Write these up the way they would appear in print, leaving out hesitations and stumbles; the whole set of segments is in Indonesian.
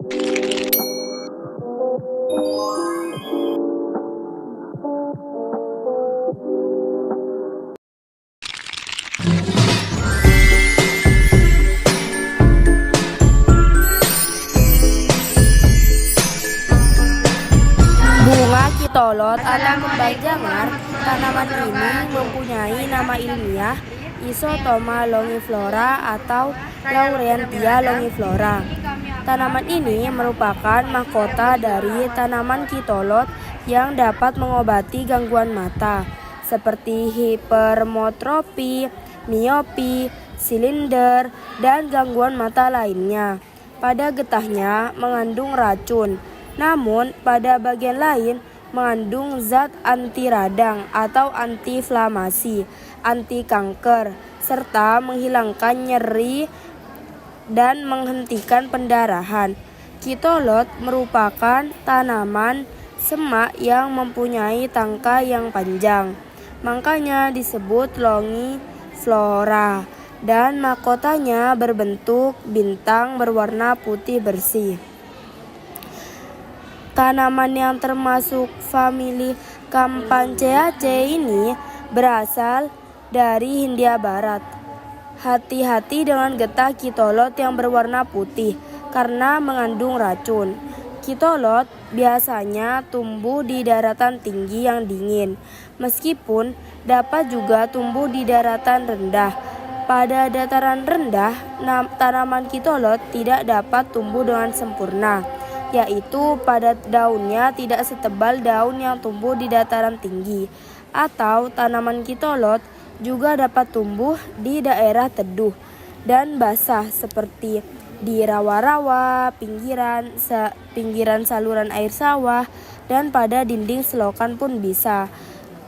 Bunga kitolot atau kembang jamar, tanaman ini mempunyai nama ilmiah Isotoma longiflora atau Laurentia longiflora. Tanaman ini merupakan mahkota dari tanaman kitolot yang dapat mengobati gangguan mata seperti hipermetropi, miopi, silinder, dan gangguan mata lainnya. Pada getahnya mengandung racun, namun pada bagian lain mengandung zat anti radang atau anti-inflamasi, anti kanker, serta menghilangkan nyeri dan menghentikan pendarahan. Kitolot merupakan tanaman semak yang mempunyai tangkai yang panjang, makanya disebut longiflora, dan mahkotanya berbentuk bintang berwarna putih bersih. Tanaman yang termasuk famili Campanaceae ini berasal dari Hindia Barat. Hati-hati dengan getah kitolot yang berwarna putih karena mengandung racun. Kitolot biasanya tumbuh di daratan tinggi yang dingin, meskipun dapat juga tumbuh di daratan rendah. Pada dataran rendah, tanaman kitolot tidak dapat tumbuh dengan sempurna, yaitu pada daunnya tidak setebal daun yang tumbuh di dataran tinggi, atau tanaman kitolot juga dapat tumbuh di daerah teduh dan basah seperti di rawa-rawa, pinggiran saluran air sawah, dan pada dinding selokan pun bisa.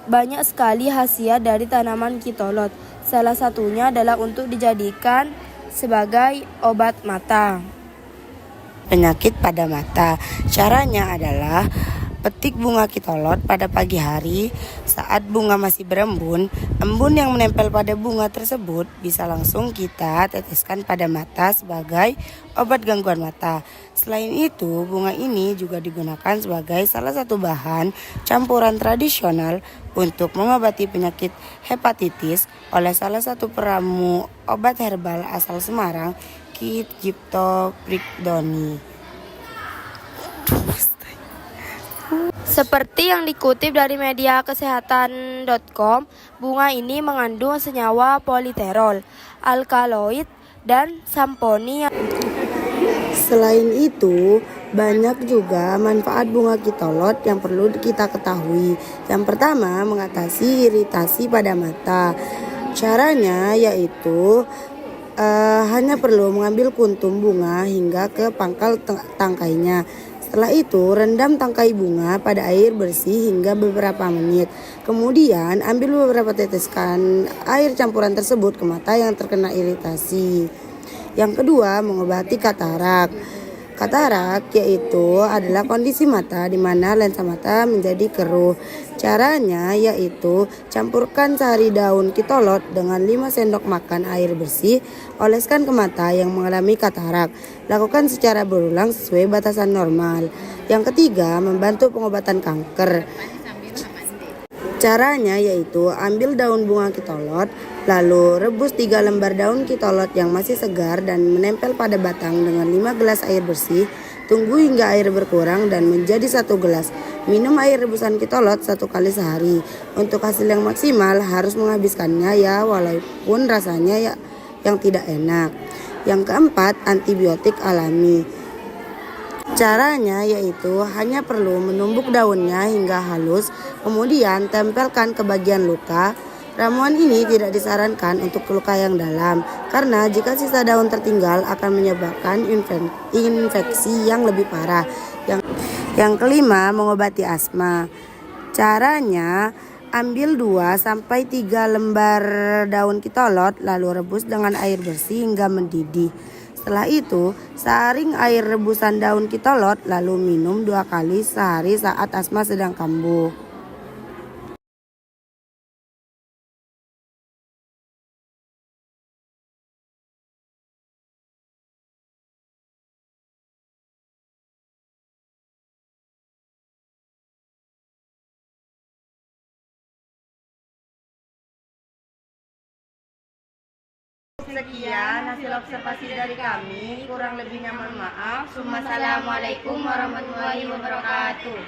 Banyak sekali khasiat dari tanaman kitolot, salah satunya adalah untuk dijadikan sebagai obat mata. Penyakit pada mata. Caranya adalah petik bunga kitolot pada pagi hari saat bunga masih berembun. Embun yang menempel pada bunga tersebut bisa langsung kita teteskan pada mata sebagai obat gangguan mata. Selain itu, bunga ini juga digunakan sebagai salah satu bahan campuran tradisional untuk mengobati penyakit hepatitis oleh salah satu peramu obat herbal asal Semarang, Ki Cipto Prikdoni. Seperti yang dikutip dari media kesehatan.com, bunga ini mengandung senyawa politerol, alkaloid, dan samponi. Selain itu, banyak juga manfaat bunga kitolot yang perlu kita ketahui. Yang pertama, mengatasi iritasi pada mata. Caranya yaitu hanya perlu mengambil kuntum bunga hingga ke pangkal tangkainya. Setelah itu, rendam tangkai bunga pada air bersih hingga beberapa menit. Kemudian, ambil beberapa teteskan air campuran tersebut ke mata yang terkena iritasi. Yang kedua, mengobati katarak. Katarak yaitu adalah kondisi mata di mana lensa mata menjadi keruh. Caranya yaitu campurkan sari daun kitolot dengan 5 sendok makan air bersih, oleskan ke mata yang mengalami katarak. Lakukan secara berulang sesuai batasan normal. Yang ketiga, membantu pengobatan kanker. Caranya yaitu ambil daun bunga kitolot, lalu rebus 3 lembar daun kitolot yang masih segar dan menempel pada batang dengan 5 gelas air bersih. Tunggu hingga air berkurang dan menjadi 1 gelas. Minum air rebusan kitolot 1 kali sehari. Untuk hasil yang maksimal harus menghabiskannya ya, walaupun rasanya yang tidak enak. Yang keempat, antibiotik alami. Caranya yaitu hanya perlu menumbuk daunnya hingga halus, kemudian tempelkan ke bagian luka. Ramuan ini tidak disarankan untuk luka yang dalam, karena jika sisa daun tertinggal akan menyebabkan infeksi yang lebih parah. Yang kelima, mengobati asma. Caranya, ambil 2-3 lembar daun kitolot, lalu rebus dengan air bersih hingga mendidih. Setelah itu, saring air rebusan daun kitolot, lalu minum 2 kali sehari saat asma sedang kambuh. Sekian hasil observasi dari kami. Kurang lebihnya mohon maaf. Assalamualaikum warahmatullahi wabarakatuh.